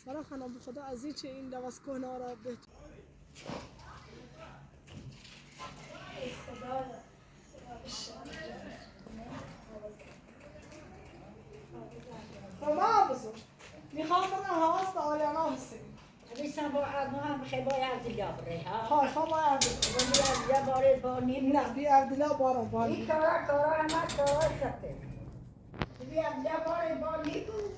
سارا خانم خدا از این لباس کهنه را بده. خدا بزرگ میخوام بدم حواست آلیانا حسین بیستم با ارنو هم خیلی با عبدالله بره ها های خواه با عبدالله باره بانی نه بی عبدالله بارم بانی این کارا همه کارا شده بی عبدالله باره بانی بود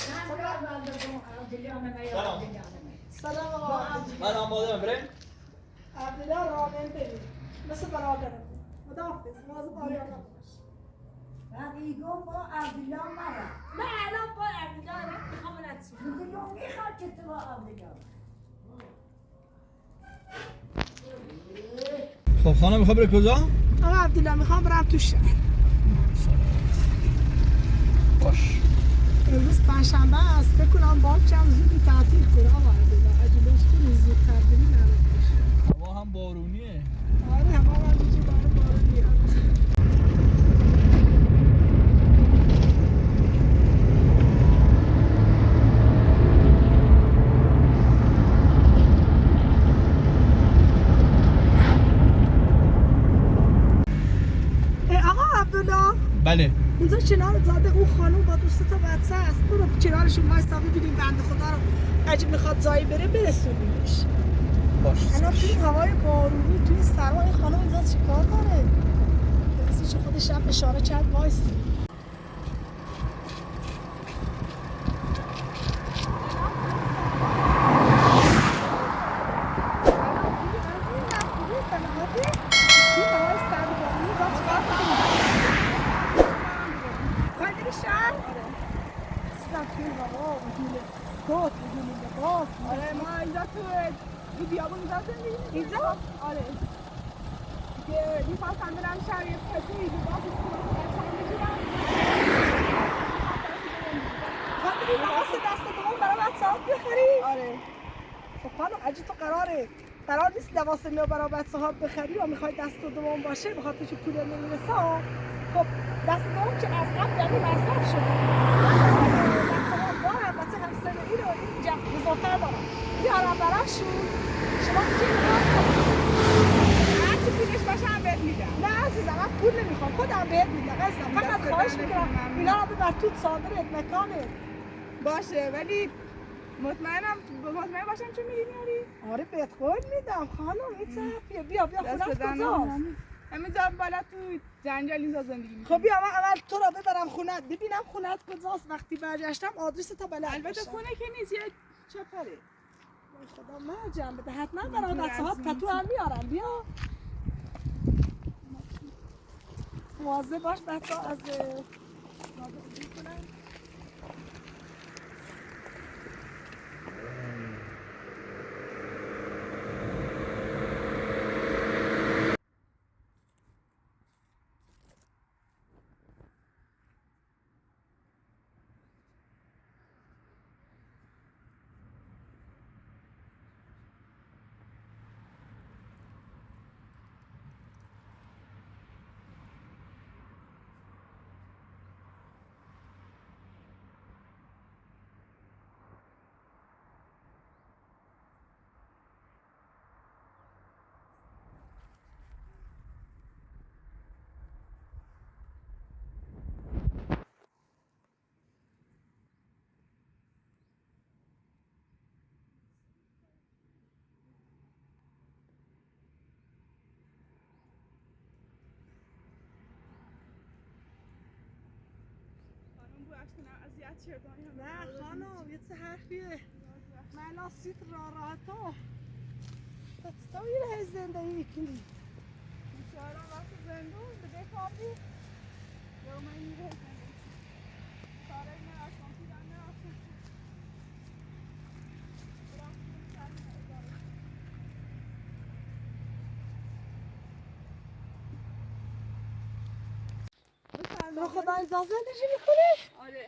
من کار بردم عبدالله نمی عبدالله نمی سلام آقا من آماده بریم عبدالله رامن ببین مثل برادرم خدا حافظ مواظب آلیانا باش بعد ایگو با عبدالله مرا من الان با عبدالله را میخوام نتیجه عبدالله میخواد که تو با عبدالله خب خانم میخوای بری کجا؟ آقا عبدالله میخوام برم تو شهر باش امروز پنجشنبه است فکر کنم بانکم زودی تعطیل کنه آقا عبدالله اگه لطف کنی زودتر بری نرم باشه هوا هم بارونیه آره هوا هم اینجا داره بارون میاد آقا عبدالله بله اونجا چنار زاده اون خانم با دوست تا بچه است برو چنارشون وایسا ببینیم بنده خدا رو اگه میخواد جایی بره برسونیمش باش الان توی هوای بارونی توی سرما این خانم اینجا چیکار داره کسی چه خودش هم اشاره کرد وایسی آره ما اینجا تو این بیابون اینجا زندگی اینجا؟ آره که میخواستم برم شهر یه پتوی لباس استفاده بگیرم خواهد بگی لباس دست دوم برای بچه‌هات بخری؟ آره خب خانم اگه تو قرار نیست لباس نو برای بچه‌هات بخری یا میخوای دست دوم باشه بخاطر که پول نمیرسه خب دست دوم که از قبل یعنی مصرف شده بچه‌ها دارن بچه همسنگی رو اینجا بزرگتر دارن بیارم براشون شما میتونید نگاه کنید هر چی پولش باشه هم بهت میدم نه عزیزم من پول نمیخوام خودم بهت میدم عزیزم فقط خواهش میکنم اینا رو ببر تو صادرت مکانت باشه ولی مطمئن باشم چه میری میاری؟ آره بهت قول میدم خانم این چه حرفیه بیا خونت کجاست؟ همینجا بالا تو جنجال اینجا زندگی میکنم خب بیا من اول تو رو ببرم خونت ببینم خونت کجاست وقتی برگشتم آدرس تا بلد البته باشم. خونه که نیست یه چپره وای خدا من جنب بده حتما برای بچه‌ها پتو هم میارم بیا مواظب باش بچه‌ها از نه خانم یه چه حرفیه من سیت راحتا تو میره زندگی کنی بیچاره وقت زندون به بخوابی یا من میره زندگی کاره نرفتم پیران نرفتم تو خدا اجازه زندگی میکنی؟ آره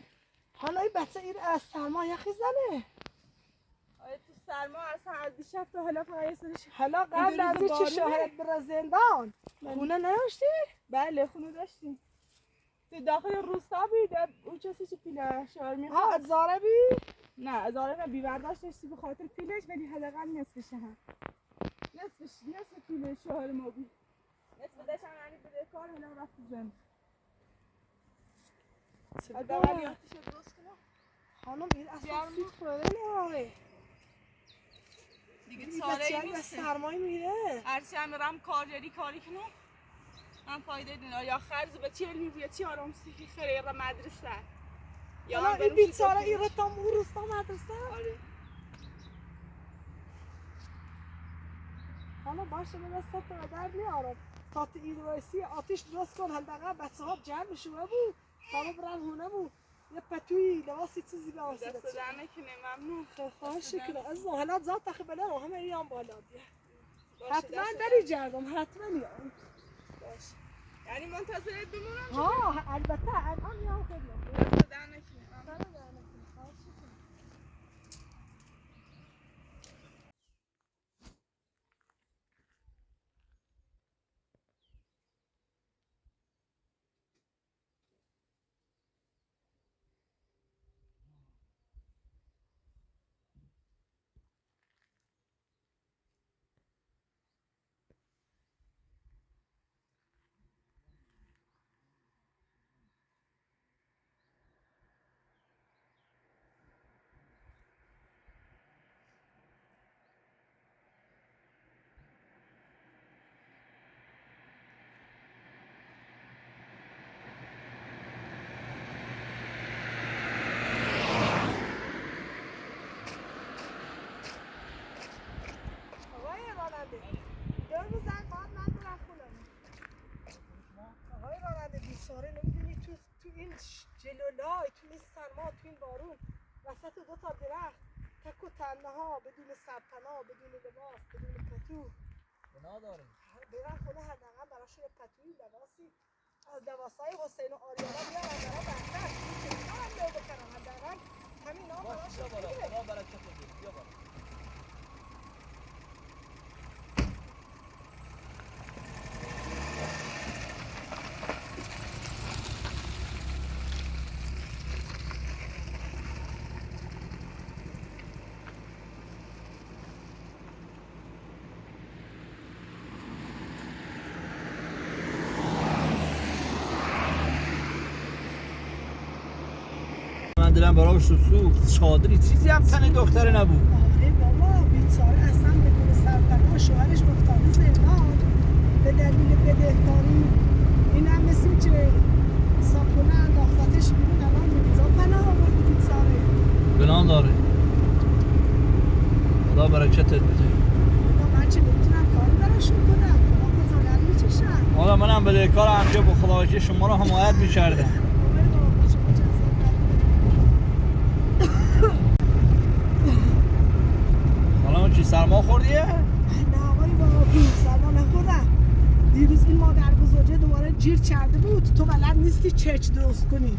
حالا این بچه این از سرما یخی زنه آره تو سرما اصلا از دیشب تا حالا پایستش حالا قبل از این چه شوهرت بره زندان خونه نداشتی؟ بله خونه داشتیم تو داخل روستا بیده اون کسی که پیله شوهر ها میخواد ازاره بی؟ نه ازاره نه بیبرداشت داشتی به خاطر پیلش ولی حداقل نصفش هم نصف پیله شوهر ما بود نصف داشتم یعنی بده کار حالا رفت زن حداقل یادش درست کنم خانم این اصلا سیت خورده نماره دیگه این ساره بچه این از نیست سرمایه میره هرچی هم برم کاری کنم من فایده دینا یا خرز به چی علمی بیا چی آرام سیخی خیلی را مدرسه یا حالا هم این برم بیچاره شده این رتام اون روستا مدرسه آره حالا باشه من دست تو در میارم تا تو این وایسی آتیش درست کن حداقل بچه ها جمع شده بود تا ما برن هونه بود یه پتوی لباسی چیزی به آسیده دست در نکنه ممنون خواهش کنم از حالا ذات تخبله رو همه ایام بالا بیا باشه، حتما دست داری جردم حتما میام باشه یعنی منتظرت بمونم ها البته الان میام خدمت دست در نکنه ممنون. سلام علیکم خواهش کنم آقای راننده دور بزن بعد من برم خونم آقای راننده بیچاره نمیدونی تو این جلولای تو این سرما تو این بارون وسط دو تا درخت تک و تنه ها بدون سرپناه بدون لباس بدون پتو بنا داریم برن خونه حداقل براشون یه پتوی لباسی از لباسای حسین و آریانا بیارن برای بهتر که اینا هم لو بکنن حداقل همین ها باش براشون بیا بالا بگیره خدا برکت بده بیا بالا من دلم براش سوخت چادری چیزی هم تن دختره نبود آره بابا بیچاره اصلا بدون سرپناه شوهرش افتاده زندان به دلیل بدهکاری اینم مثل که ساپونه انداختتش بیرون الان مریضا پناه آورده بیچاره بنام داره خدا برکتت بده حالا من چه نمیتونم کاری براشون کنم خدا خزانت میچشم حالا منم به کار همجا با خداوکی شما رو حمایت میکردم آقای بابا شما جزا حالا اون چی سرما خوردیه؟ نه آقای بابا سرما نخوردم دیروز این مادر بزرگه دوباره جیر کرده بود تو بلد نیستی چچ درست کنی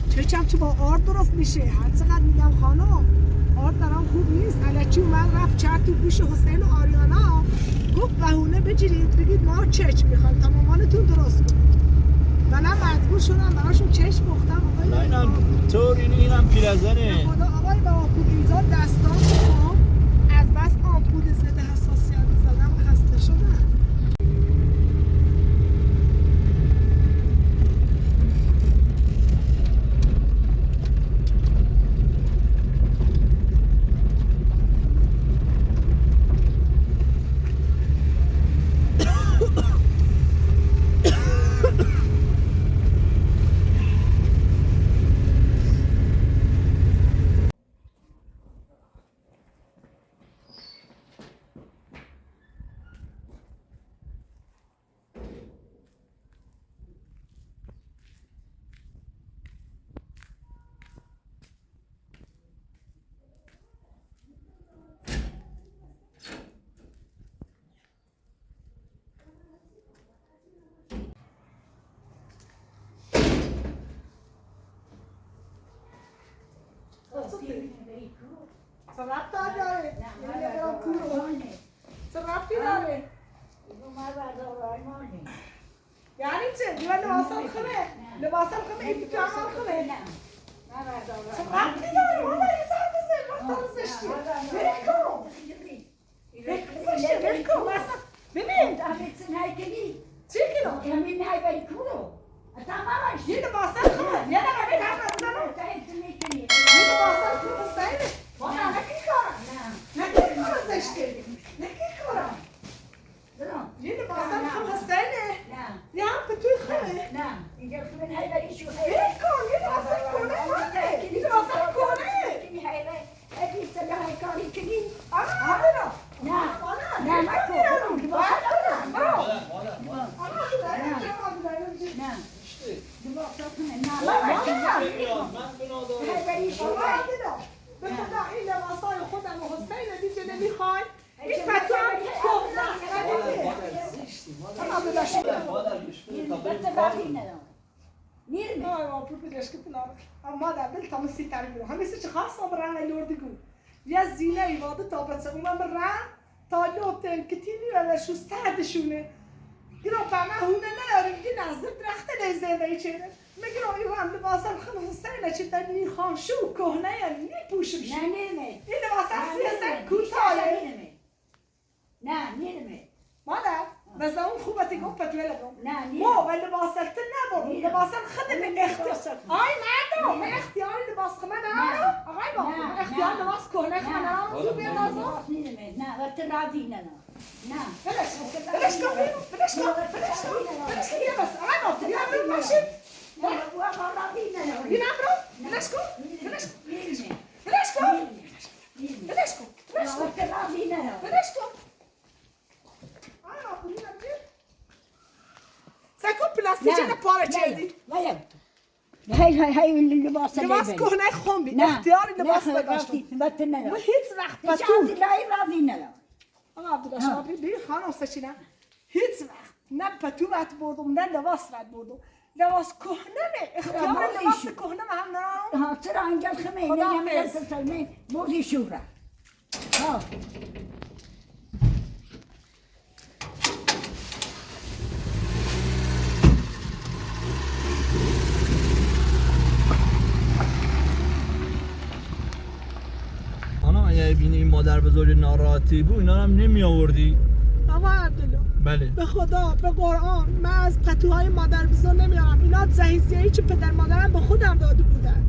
چچم تو با آرد درست میشه هر چقدر میگم خانم آرد برام خوب نیست الکی اومد رفت چرد تو گوش حسین و آریانا گفت بهونه بگیرید بگید ما چچ میخوایم تا مامانتون درست کنید منم مجبور شدم براشون چچ پختم آقای نه بابا اینم طور اینم پیرزنه خدا آقای بابا پوکیزا دستان کنم از بس آمپول ضد حساسیت زدم خسته شدم Co ربط داره؟ Co ربطی داره؟ یعنی چه؟ دیوان لباسات خوبه؟ لباسم خمه این پیجامه خمه نه بردار چه ربطی داره ماما این سر بزن وقتا زشتی ول کن اصلا ببین چی کنم همین های بری کورو تمامش یه لباسم خمه یه دقیقه بین هم نزنم یه لباسم خمه حسینه ماما نکی کارم نکی کارم زشتی نکی کارم یه لباسم خمه حسینه یه هم به توی خمه ول کن یه لباسم کنه مانده یه لباسم کنه به خدا این لباسای خودم و حسین دیگه نمیخوای این فتوام مادر بل تا مسی تعریف همه چی خاص برای لوردگو یا زینه ایواده تا بچه من برای تا لوتن کتیمی ولی شو سردشونه گرو با من هونه نیاریم دی نزد درخت لیزنده ای چیره میگرو ایوان لباسم خم حسینه چی در میخوام شو کهنه یا نیپوشم شو این لباسم سیاسه کوتاهه مادر بس اون خوبتی گفت ولدم ما ولی لباسل نبود لباسل خدمه اختیار آی مردم اختیار لباس خمه نه آقای با اختیار لباس کنه خمه نه تو بیندازم بلش کن یه بس آقای با بیا بریم ماشین بیا برو بلش کن سکو پلاستیکی پاره کردی هی لباس لباس کهنه خونبی اختیار لباس نداشتم و هیچ وقت پتو آقا عبدالله شما بی خانم سچینه هیچ وقت نه پتو بات بودم نه لباس بات بودم لباس کهنه اختیار لباس کهنه هم نه چرا انجل خمینه بودی شورا اگه بینی این مادر بزرگ ناراحتی بود اینا هم نمی آوردی. آقا عبدالله بله به خدا به قرآن من از پتوهای مادر بزرگ نمیارم اینا جهیزیه‌ای که پدر مادرم به خودم داده بودن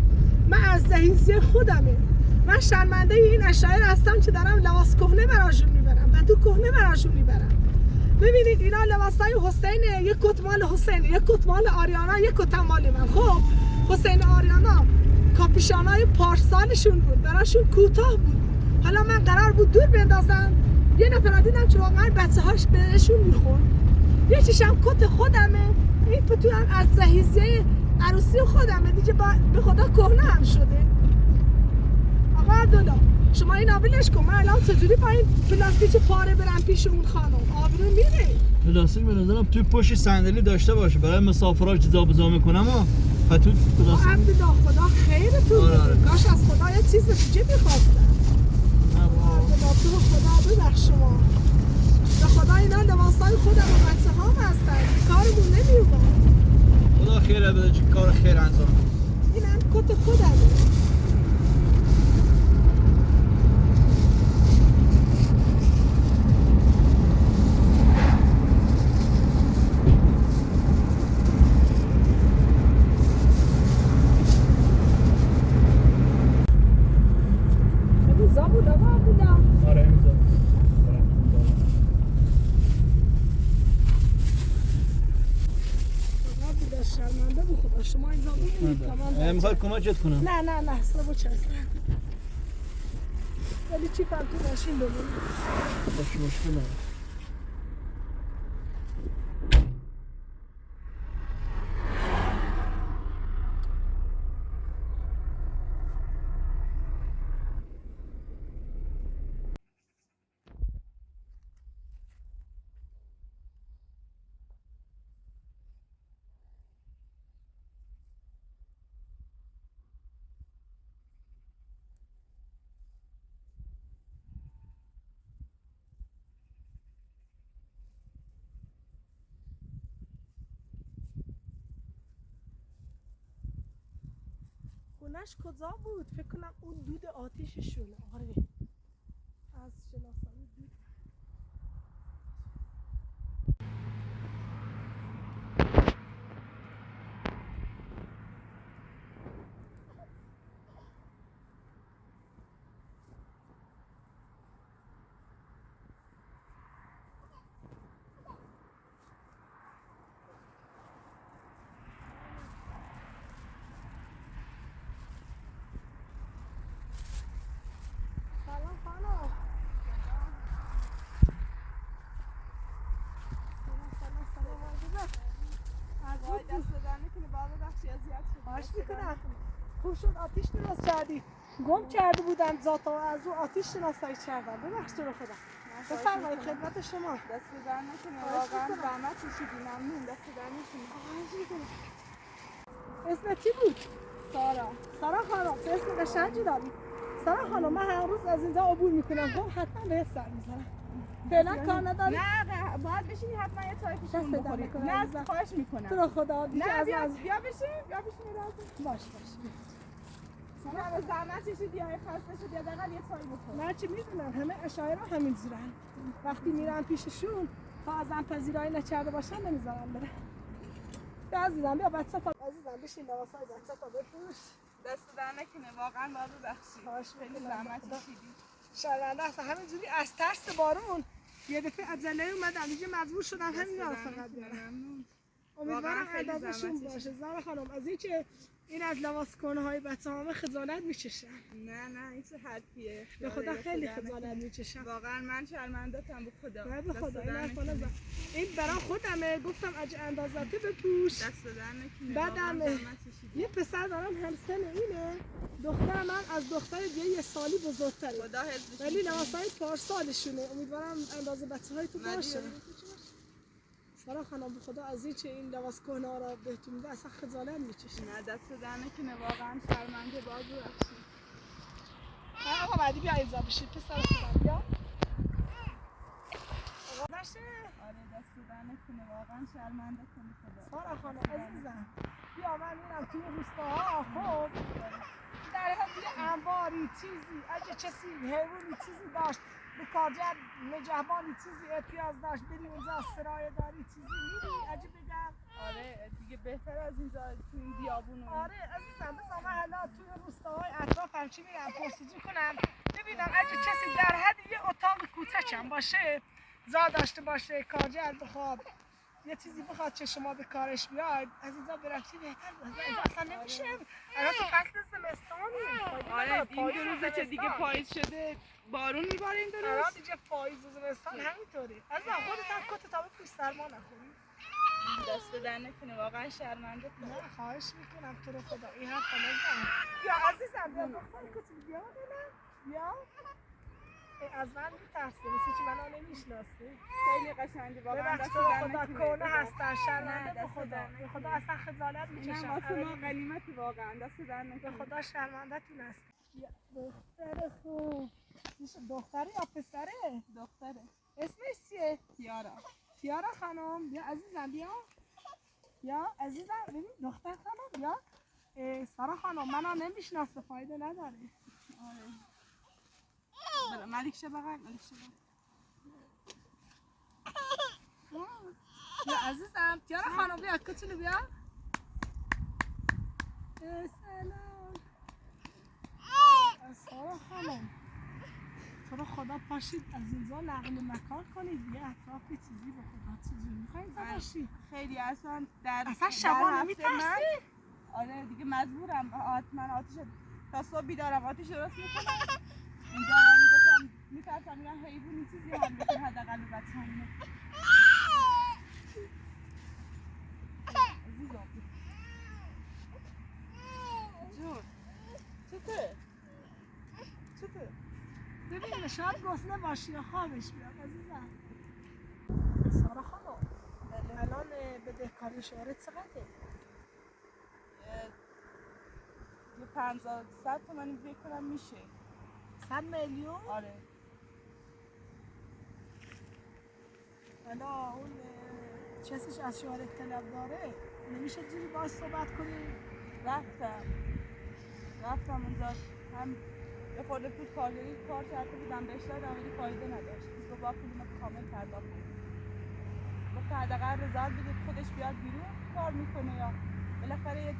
من از جهیزیه خودمه من شرمنده این اشایر هستم که دارم لباس کهنه براشون میبرم پتو کهنه براشون میبرم ببینید اینا لباسای حسینه یک کت مال حسینه یک کت مال آریانا یک کت مال من خب حسین آریانا کاپیشانای پارسالشون بود براشون کوتاه بود حالا من قرار بود دور بندازم یه نفر دیدم که واقعا بچه هاش بهشون میخورد یه چیشم کت خودمه این پتو هم از جهیزیه عروسی خودمه دیگه به خدا کهنه هم شده آقا عبدالله شما این آبیلش کن من الان چجوری با این پلاستیک پاره برم پیش اون خانم آبرو میره پلاستیک به نظرم توی پشت صندلی داشته باشه برای مسافرها جدا بزا میکنم ها پتو پلاستیک عبدالله خدا خیرتون بده کاش از خدا یه چیز دیگه میخواستم تو خدا ببخش شما به خدا اینا لباسای خودم و بچه هم هستن کارمون نمیومد خدا خیره بده چه کار خیر انجام این هم کت خودمه میخوای کمکت کنم؟ نه سلام چه هستن ولی چی فرم تو ماشین بمونی باش مشکل نداره خونش کجا بود؟ فکر کنم اون دود آتیششونه. آره از شناسایی دود. سلام خانم. سلام عزیزم. از وای دست دادن میکنه بابا بخشی اذیت شد. خواهش میکنم. خوب شد آتیش درست کردی. گم کرده بودم ذاتا از رو آتیش شناسایی کردم. ببخشید رو خدا. بفرمایید خدمت شما. دست در نکنه خواهش واقعا می‌کنم. زحمت کشیدی ممنون دست در نکنه. خواهش میکنم. اسم چی بود؟ سارا سارا خانم چه اسم قشنگی داری. سارا خانم من هر روز از اینجا عبور میکنم. خب حتما بهت سر میزنم. فعلا کار نداری؟ نه باید بشینی حتما یه چای پیشمون دست در بخوری. نکنه نه عزیزم. خواهش میکنم. تو رو خدا دیگه نه از بیا از بیا بشین راضی. باش. شما به زحمت کشیدی یا خسته شدی حداقل یه چای بخور. من چی میدونم همه اشاعره همین جورن. وقتی میرن پیششون تا ازم پذیرایی نکرده باشن نمیذارم بره. بیا عزیزم بیا بچه تا عزیزم بشین لباسای بچه تا بپوش. دست در نکنه واقعا باید ببخشی. خواهش خیلی می‌کنم. زحمت کشیدی. شرمنده است همینجوری از ترس بارون یه دفعه عجله اومدم دیگه مجبور شدم همین رو فقط بیارم. ممنون. امیدوارم واقعا خیلی اندازشون زحمت باشه. زارا خانم از این که این از لباس کنه های بچه همه خجالت میچشن. نه این چه حرفیه. به خدا دست خیلی در خجالت نکنه. میچشن. واقعا من شرمنده‌ام به خدا. نه به دست خدا این در حرفا نکنه. نزن. این برام خودمه گفتم اگه اندازته بپوش. دست در نکنه. بعدم واقعا زحمت کشیدی. یه پسر دارم همسن اینه. دختر من از دختر دیگه یه سالی بزرگتره. خدا حفظش ولی کنه. لباسای پارسالشونه. امیدوارم اندازه بچه‌های تو باشه. سارا خانم به خدا از این چه این لباس کهنه را بهتون میده اصلا خجالت میکشه. نه دست در نکنه واقعا شرمنده باز ببخشید. آقا بعدی بیا اینجا بشید پسر خودم بیا. آقا باشه. آره دست در نکنه واقعا شرمنده کن خدا. سارا خانم عزیزم بیا من میرم توی روستاها. خب در یه انباری چیزی اگه کسی حیوانی چیزی داشت به کارجر نگهبانی چیزی احتیاج داشت بری اونجا سرایه داری چیزی میری اگه بگم. آره دیگه بهتر از اینجا تو این بیابون و آره عزیزم بذار من حالا توی روستاهای اطراف همچی میرم پرسجو کنم ببینم اگه کسی در حد یه اتاق کوچکم باشه جا داشته باشه کارجر بخواد یه چیزی بخواد که شما به کارش بیاید از اینجا برفتی بهتر بود. اینجا اصلا نمیشه الان تو فصل زمستانی. آره این دو روزه که دیگه پاییز شده بارون میباره این دو الان روز. دیگه پاییز و زمستان همینطوری. عزیزم خودت هم کت تا بپوش سرما نخوری. دست در نکنه واقعا شرمنده کن. نه خواهش میکنم تو رو خدا این حرفا نزن. بیا عزیزم بیا دختر کتی بیا ببینم بیا. از من میترسی مثل که منو نمیشناسی. خیلی قشنگه واقعا ببخش دست تو رو در خدا نکنه. کونه هستن شرمنده به دست خدا. در به خدا اصلا خجالت اینم میکشم. واسه ما غنیمتی واقعا دست در به نکنه. خدا شرمنده تون هست. دختر خوب. دختری یا پسره؟ دختره اسمش چیه؟ کیارا. کیارا خانم بیا عزیزم بیا. بیا عزیزم ببین دختر خانم بیا. سارا خانم منو نمیشناسه فایده نداره. آره بله ملیک شه بغل ملیک شه بغل. بیا عزیزم کیارا خانم بیا کتونو بیا. سلام. سارا خانم تو رو خدا پاشید از اینجا نقل مکان کنید یه اطرافی چیزی به خدا چیزی میخواین باشید. خیلی اصلا در اصلا شبا در نمیترسی؟ هفته من- آره دیگه مجبورم من آتیش تا صبح بیدارم آتیش درست میکنم اینجا میگفتم میترسم میرم حیوانی چیزی هم بکن حداقل به بچه همونه عزیزم جون چطور؟ چطور؟ ببین شاید گسنه باشی یا خوابش بیاد عزیزم. سارا خانم الان بدهکاری شوهرت چقدره؟ یه 500 تومانی بکنم میشه 100 میلیون؟ آره حالا اون کسیش از شوهرت طلب داره نمیشه جوری باش صحبت کنی؟ رفتم رفتم اونجا هم به خورده پول کارگری کار کرده بودم بهش دادم ولی فایده نداشت. گفت با پولم کامل پرداخت کنم. گفت حداقل رضایت بده خودش بیاد بیرون کار میکنه یا بالاخره یه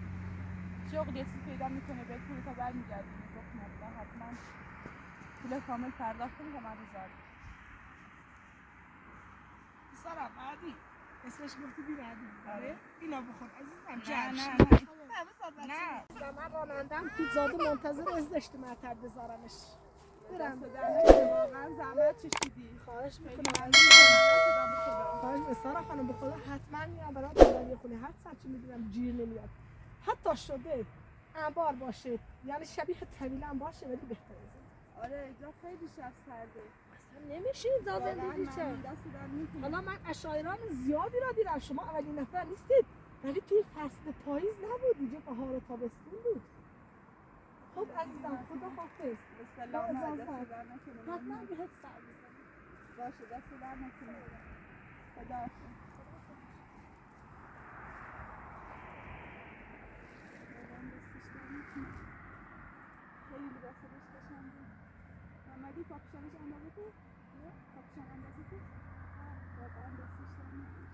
شغل یه چیزی پیدا میکنه به پول تا برمیگردیم. گفت نه حتما پول کامل پرداخت کنم تا من رضایت بدم. سارا بعدی اسمش گفتی بی بعدی. آره اینا بخور عزیزم. نه من رانندم تو زاده منتظر ازدشت معطل بذارمش. برم واقعا زحمت کشیدی. خواهش خیلی میکنم ممنونم. خواهش به سارا خانم به خدا حتما میام برات دادن خونه هر ساعتی میدونم جیر نمیاد. حتی شده انبار باشه یعنی شبیه طویل هم باشه ولی بهتره. آره اینجا خیلی شب سرده. اصلا نمیشه اینجا زندگی کرد. حالا من اشاعران زیادی را دیدم شما اولین نفر نیستید ولی توی فصل پاییز نبود اینجا بهار و تابستون بود. خب عزیزم خدا حافظ. به سلامت دست در نکنه. حتما بهت سر میزنم. باشه دست در نکنه. خدا حافظ. خیلی لباسه بهش کشنده. محمدی پاپشانش اندازه تو؟ پاپشان اندازه تو؟ واقعا دستش در نکنه.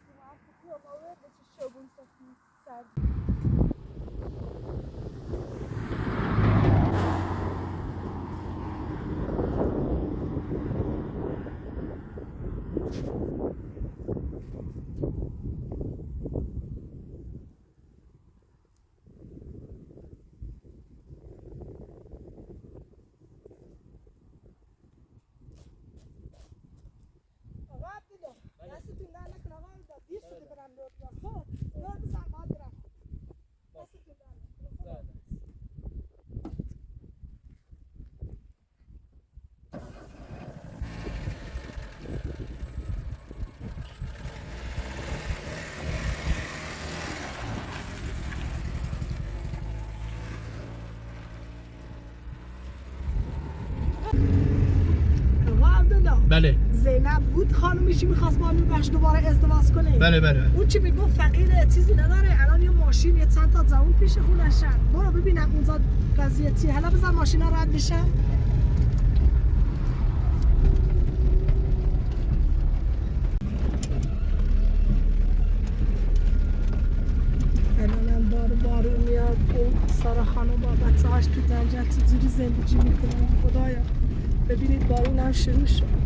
سوار تو باور به چه شبون سفتی سرد. بله زینب بود خانومیشی میخواست با همین بخش دوباره ازدواج کنه. بله اون چی میگفت فقیره چیزی نداره الان یه ماشین یه چند تا جوون پیش خونشن. برو ببینم اونجا قضیه چیه. حالا بذار ماشینا رد بشن. الانم بارون میاد. اون سارا خانم با بچه‌هاش تو زنجان چجوری زندگی میکنن. خدایا ببینید بارون هم شروع شد.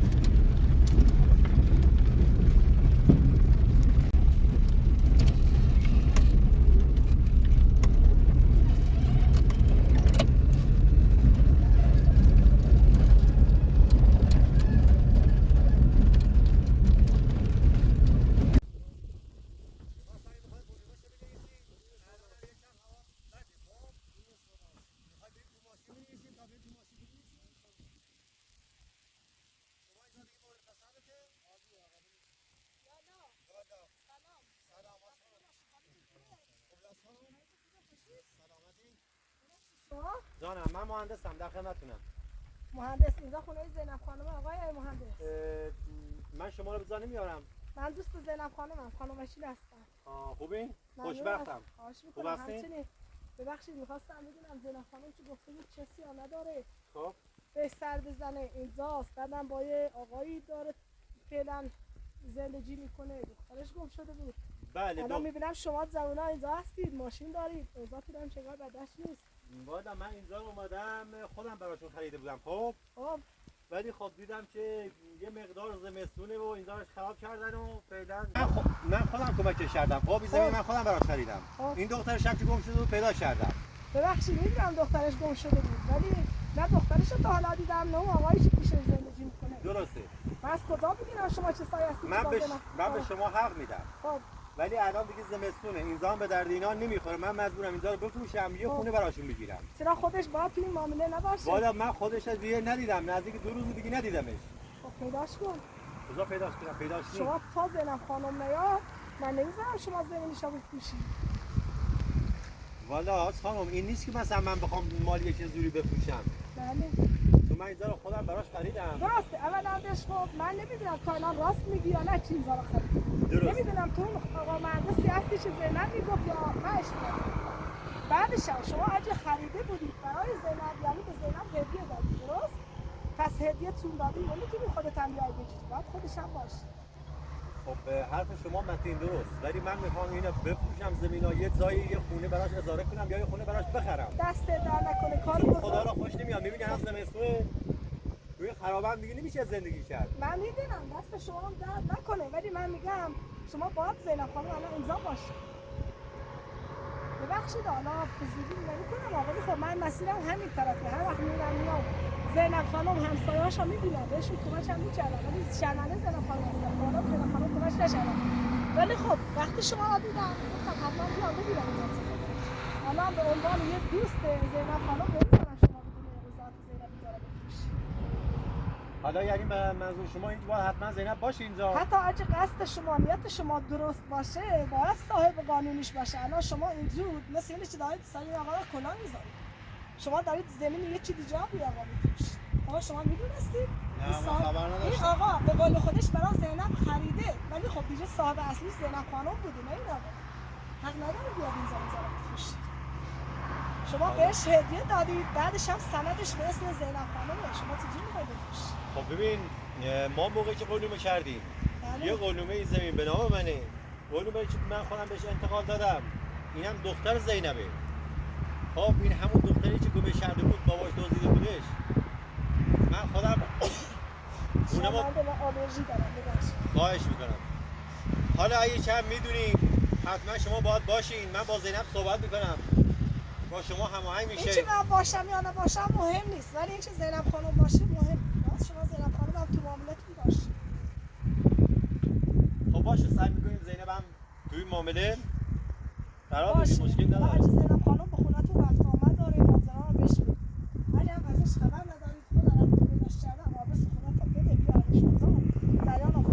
جانم من مهندسم در خدمتتونم. مهندس اینجا خونه زینب خانم آقای مهندس. من شما رو بزار نمیارم. من دوست زینب خانمم. خانم وکیل هستم. خوبین؟ خوشبختم. خوب هستین؟ همچنین ببخشید می‌خواستم بدونم زینب خانم چی گفته بود چه سیاه نداره. خب به سر بزنه اینجاست. بعدم با یه آقایی داره فعلا زندگی میکنه. دخترش گم شده بود. بله الان میبینم شما جوونا اینجا هستید ماشین دارید. اوضاعتون هم چقدر بدش نیست. والا من اینجا اومدم خودم براشون خریده بودم. خب ولی خب دیدم که یه مقدار زمستونه و اینجا رو خراب کردن و فعلا من خودم کمکش کردم. خب این زمین من خودم براش خریدم. این دخترش هم که گم شده بود پیدا کردم. ببخشید میدونم دخترش گم شده بود ولی نه دخترش رو تا حالا دیدم نه اون آقایی که پیش زندگی میکنه. درسته. من از کجا بگیرم شما چه سایه هستید؟ من به شما حق میدم. خب ولی الان دیگه زمستونه اینجا هم به درد اینا نمیخوره. من مجبورم اینجا رو بفروشم یه خونه براشون بگیرم. چرا خودش باید توی این معامله نباشه؟ والا من خودش از دیگه ندیدم. نزدیک 2 روز دیگه ندیدمش. خب پیداش کن. کجا پیداش کنم؟ پیداش نیست. شما تا زینب خانم نیا من نمیذارم شما زمینشو بفروشید. والا خانم این نیست که مثلا من بخوام مال یکی زوری بفروشم. بله. تو من اینجا رو خودم براش خریدم. درسته. اولش خب من نمیدونم تا الان راست میگی یا نه چی اینجا رو خرید. درست. نمیدونم تو آقا مهندسی هستی چه زینب میگفت یا نه اشتباه. بعدش هم شما اگه خریده بودید برای زینب یعنی به زینب هدیه دادید درست؟ پس هدیه تون دادید نمیتونی خودت هم بیای بگیری باید خودش هم باشه. خب حرف شما متین درست ولی من میخوام اینو بفروشم زمینا یه جایی یه خونه براش اجاره کنم یا یه خونه براش بخرم. دست در نکنه کارو بکن. خدا را خوش نمیاد میبینی هر زمستون روی خرابم دیگه نمیشه زندگی کرد. من میدونم دست شما هم درد نکنه ولی من میگم شما باید زینب خانم الان امضا باشه. ببخشید حالا فضولی نمیکنم ولی خب من مسیرم همین طرفه هر وقت میرم میام زینب خانم همسایه‌هاشو میبینم بهشون کمک هم میکردم ولی شرمنده زینب خانم هستم حالا زینب خانم کمک نشدم ولی خب وقتی شما را دیدم گفتم حتما بیام ببینم حالا به عنوان یه دوست زینب خانم نمیذارم شما بدون رضایت زینب اجاره بفروشید. حالا یعنی منظور شما این باید حتما زینب باشه اینجا؟ حتی اگه قصد شما نیت شما درست باشه باید صاحب قانونیش باشه. الان شما اینجور مثل اینه که دارید سری آقا را کلا میذارید شما دارید زمین یه چیزی جا بی آقا میفروشید. آقا شما میدونستید این آقا به قول خودش برای زینب خریده ولی خب دیگه صاحب اصلیش زینب خانم بوده نه این آقا حق نداره بیاد این زمین رو بفروشید. شما بهش هدیه دادید بعدش هم سندش به اسم زینب خانمه شما چجوری میخواید بفروشید؟ خب ببین ما موقعی که قانون کردیم بله. یه قانون این زمین به نام منه قانونی که من خودم بهش انتقال دادم اینم دختر زینبه. خب این همون دختری که گم شرده بود باباش دزدیده بودش من خودم اونم آلرژی دارم ببخشید. خواهش میکنم. حالا اگه چند میدونین حتما شما باید باشین من با زینب صحبت میکنم با شما هماهنگ میشه. اینکه من باشم یا نباشم مهم نیست ولی اینکه زینب خانم باشه مهم نیست. شما زینب خانم هم تو معاملتون باشه. خب باشه سعی میکنیم زینب هم توی معامله قرار باشه. بدیم مشکل نداره. اگه زینب خانم به خونتون رفت آمد داره ماجرا رو بشنوید. اگه هم ازش خبر ندارید خود رفت پیداش کردن آدرس خونه تا بده بیارش مثلا جریان آقا.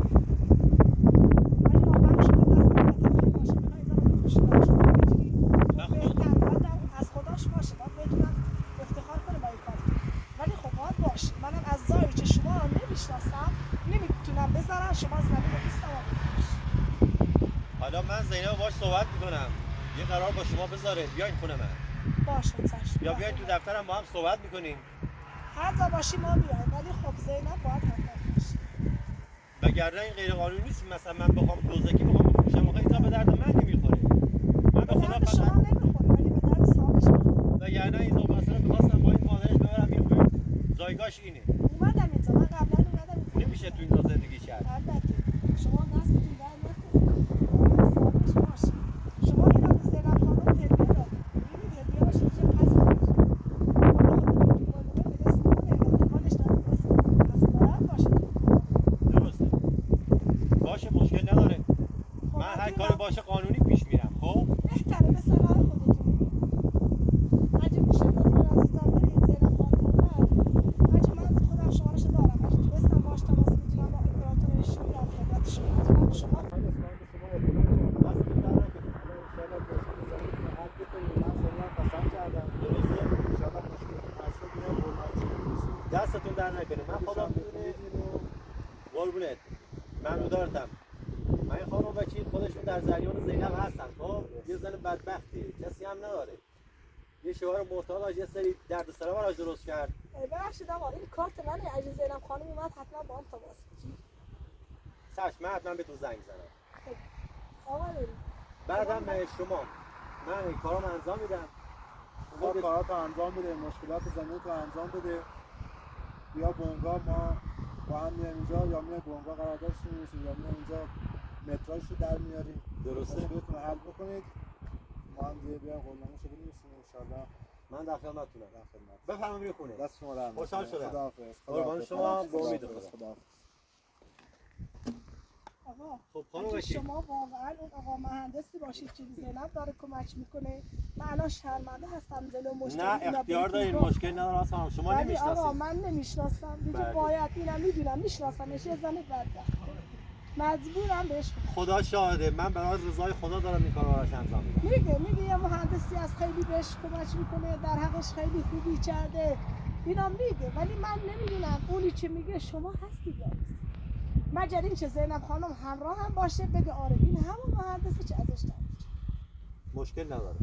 ولی واقعا شما دست خیلی باشه بخواید اینا رو بفروشید شما بگیرید. بهتر باید از خداش باشه باید بتونم افتخار کنه با این کار. ولی خب باید باشه. منم از زایی که شما رو نمیشناسم نمیتونم بذارم شما زمین رو بیستم و بفروشید. حالا من زینب باش صحبت میکنم یه قرار با شما بذاره بیاین خونه من باشه چشم. یا بیاین تو دفترم با هم صحبت میکنیم. هر جا باشی ما بیایم ولی خب زینب باید حتما باشه. وگرنه این غیر قانونی نیست مثلا من بخوام دوزکی بخوام بفروشم آخه اینجا به درد من نمیخوره. من به خدا درد شما فقط نمیخوره ولی به درد صاحبش میخوره. وگرنه اینجا مثلا می‌خواستم با این مادرش ببرم یه خونه جایگاهش اینه. اومدم اینجا من قبلا اومدم اینجا. نمیشه تو اینجا زندگی کرد. البته شما دستتون در نکنید. صاحبش باشه. شما اینا به زینب خانم هدیه دادید. ببینید هدیه باشه چه پس نمیشه. به اسم اون احتمالش داره برسه. پس باید باشه. درسته. باشه مشکل نداره. خب، من هر اگه کاری باشه قانونی پیش میرم. خب بهتره به صلاح خودتون. اگه میشه لطفاً عزیزم برید زینب خانم اومد. اگه من خودم شمارش دارم. اگه تونستم باهاش تماس بگیرم با اپراتورش میرم خدمت شما. اگه شما دستتون در نکنه من خودم میدونه قربونت ممنونتم. من این خانم وکیل خودشون در جریان زینب هستن. خب یه زن بدبختی کسی هم نداره یه شوهر محتاج یه سری دردسرا براش درست کرد. ببخشید آقا این کارت منه. اگه زینب خانم اومد حتما با هم تماس بگیرید. من حتما به تو زنگ زنم. آقا بریم. بعدم شما من این کارام انجام میدم شما کاراتو انجام بده مشکلات زمین تو انجام بده یا بونگا ما با هم میایم اینجا یا میایم بونگا قراردادش می‌نویسیم یا میایم اینجا متراژش رو در میاریم درسته مشکلتون رو حل بکنید ما هم دیگه بیایم قولنامه‌شو بنویسیم ان شاءالله. من در خدمتتونم. در خدمت بفرمایید روی خونه. دست شما در خوشحال شدم. خداحافظ. قربان شما با امید خدا. خداحافظ. آقا خب خانم اگه وکیل شما واقعا اون آقا مهندسی باشید که زینب داره کمک میکنه من الان شرمنده هستم جلو مشکل نه اختیار دارین مشکل نداره اصلا شما ولی آقا نمیشناسید. من نمیشناسم دیگه بله. باید اینم میدونم میشناسمش یه زن بدبخت مجبورم بهش خدا شاهده من برای رضای خدا دارم این کارو براش انجام میدم. میگه یه مهندسی از خیلی بهش کمک میکنه در حقش خیلی خوبی کرده اینا میگه ولی من نمیدونم اونی که میگه شما هستی یا نیست. مگر اینکه زینب خانم همراه هم باشه بگه آره این همون مهندسی که ازش دارم. مشکل نداره.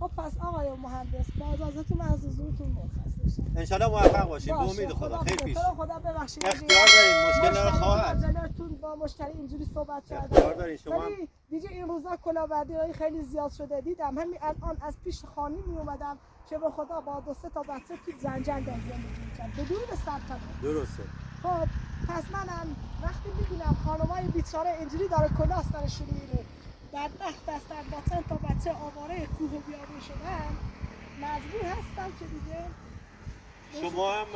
خب خب پس آقای مهندس با اجازهتون من از حضورتون مرخص بشم. انشالله موفق باشیم. به باشه، امید خدا. خیر پیش. خدا ببخشید. اختیار دارین، مشکل نخواهد. مشتریتون با مشتری اینجوری صحبت کردن. اختیار دارین شما. ولی دیگه این روزا کلاهبردی‌های خیلی زیاد شده. دیدم همین الان از پیش خانی می اومدم که به خدا با 2-3 تا بچه تو زنجان زندگی می‌کردن. بدون سرطان. درسته. خب پس منم وقتی می‌بینم خانمای بیچاره اینجوری داره کلاه سرشون میره. بدبخت هستن با چند تا بچه آواره کوه و بیابون شدن. مجبور هستم که دیگه شما هم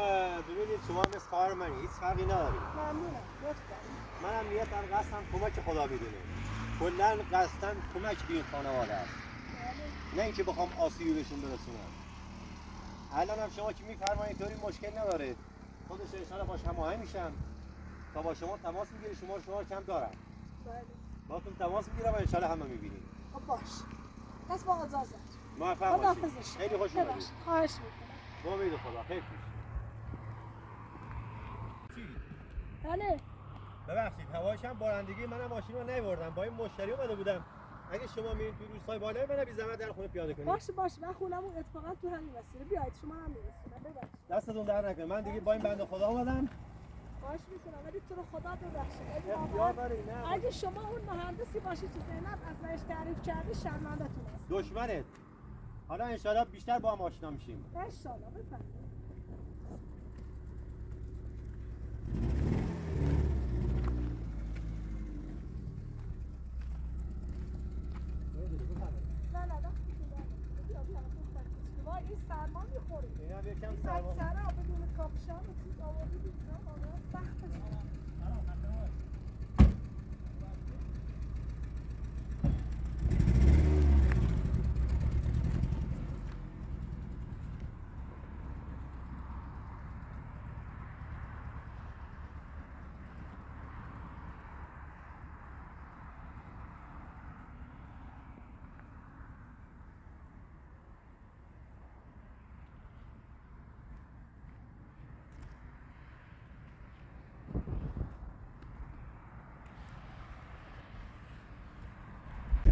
ببینید شما هم مثل خواهر منی، هیچ فرقی ندارید. ممنونم. لطفاً. منم نیتم قصدم کمک خدا میدونه. کلاً قصدم کمک به این خانواده است. نه اینکه بخوام آسیبی بهشون برسونم. الان هم شما که میفرمایید طوری مشکل نداره. خودش انشالله باش هماهنگ میشم تا با شما تماس میگیره. شما رو کم دارم. بله. باهاتون تماس میگیرم و انشالله همه میبینید. خب باش. پس با اجازت. موفق باشید. خداحافظ شما. خیلی خوش اومدید. خواهش میکنم. با امید خدا. خیر پیش. بله. ببخشید هوایش هم بارندگی منم ماشین رو نیوردم. با این مشتری اومده بودم. اگه شما میرین تو روستای بالای من بی زحمت در خونه پیاده کنید. باشه من خونمون اتفاقا تو همین مسیر. بیاید شما هم میرسونم. ببخشید. دستتون در نکنه. من دیگه با این بنده خدا اومدم. خواهش میکنم ولی تو رو خدا ببخشید. اختیار دارید نه. اگه شما اون مهندسی باشید که زینب از نش تعریف کرده شرمنده‌تون است. دشمنت. حالا انشالله بیشتر با هم آشنا میشیم. ان شاءالله بفرمایید. نه دستی که بیا وای این سرما میخوری. اینم یکم این سرما. سرما بدون کاپشن و چیز آوردی بیزن واقعا سخته.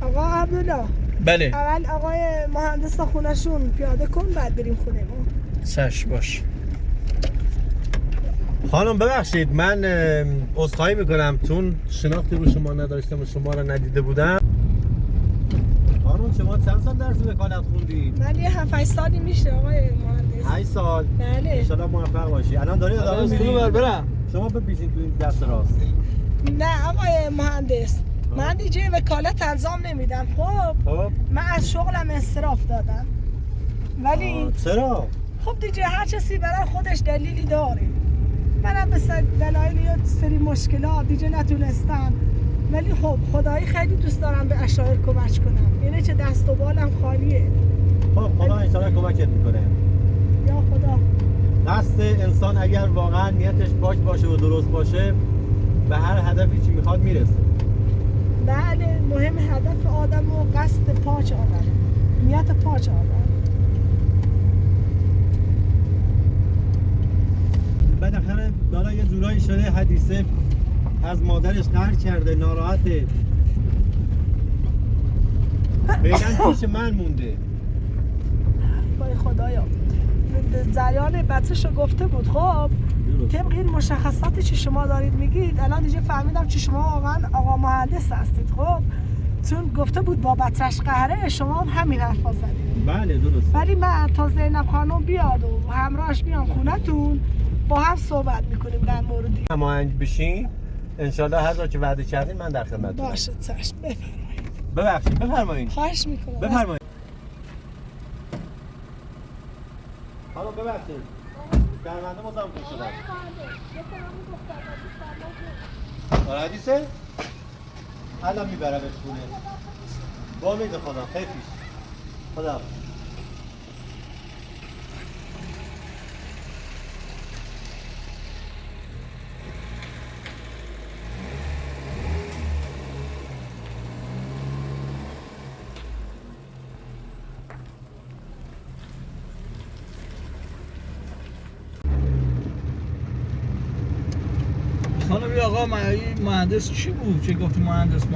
آقا عبدالله بله اول آقای مهندس خونشون پیاده کن بعد بریم خونه ما. چش باش. خانم ببخشید من عذرخواهی میکنم چون شناختی رو شما نداشتم و شما رو ندیده بودم. خانم شما چند سال درس وکالت خوندید؟ من یه 7-8 سالی میشه آقای مهندس. 8 سال. بله. ان شاء الله موفق باشی. الان دارید ادامه میدید؟ برم. شما بپیشین تو این دست راست. نه آقای مهندس من دیگه وکالت انجام نمیدم. خب من از شغلم انصراف دادم ولی چرا؟ خب دیگه هر کسی برای خودش دلیلی داره. منم به دلایل یه سری مشکلات دیگه نتونستم ولی خب خدایی خیلی دوست دارم به اشاعر کمک کنم. اینه که دست و بالم خالیه. خب خدا ان شاء الله کمکت میکنه. یا خدا. قصد انسان اگر واقعا نیتش پاک باشه و درست باشه به هر هدفی چی میخواد میرسه. بله مهم هدف آدم و قصد پاک آدم، نیت پاک آدم. بالاخره دالا یه جورایی شده حدیثه از مادرش قهر کرده ناراحته. فعلا پیش من مونده. وای خدایا جریان بچه‌شو گفته بود. خب طبق این مشخصاتی که شما دارید میگید الان دیگه فهمیدم که شما واقعا آقا مهندس هستید. خب چون گفته بود با بچه‌ش قهره شما هم همین حرفا زدید. بله درست. ولی من تا زینب خانم بیاد و همراهش بیام خونتون با هم صحبت میکنیم در موردی. هماهنگ بشین انشالله هر جا که وعده کردین من در خدمتتونم. باشه چشم بفرمایید. ببخشید بفرمایید. خواهش میکنم. بفرمایید. حالا ببخشید. شرمنده مزاحم شدم. آره حدیثه؟ الان میبرمش خونه. با امید خدا. خیلی پیش. خدا. خانم بیا آقا مهندس چی بود؟ چه گفتی مهندس؟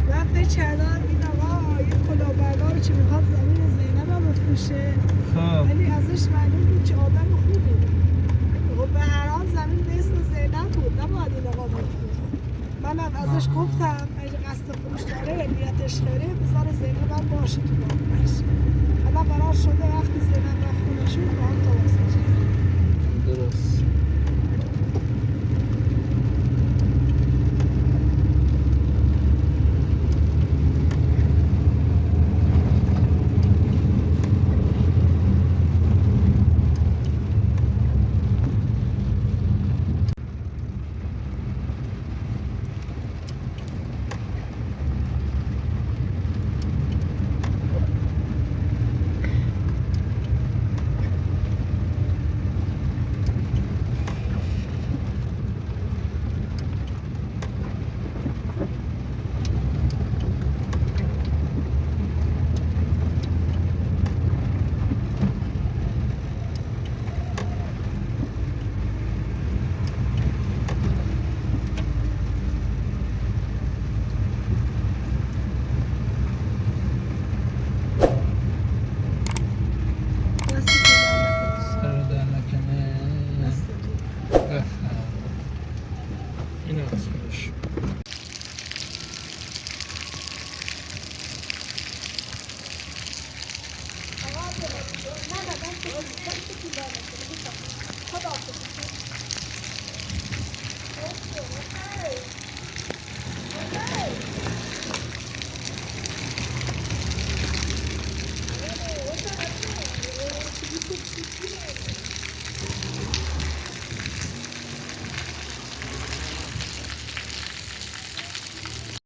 من فکر کردم این آقا یه کلاهبردار که میخواد زمین بفروشه خب ولی ازش معلوم بود که آدم خوبی. خب به هر حال زمین به اسم زینب بود، نباید این آقا بفروشه. منم ازش گفتم اگه قصد فروش داره نیتش خیره بذار زینب هم باشه تو باقش. الان قرار شده وقتی زینب رفت خونشون با هم تماس بگیرن. درست. سر در نکنه. بفهم. اینو از خودش. خدا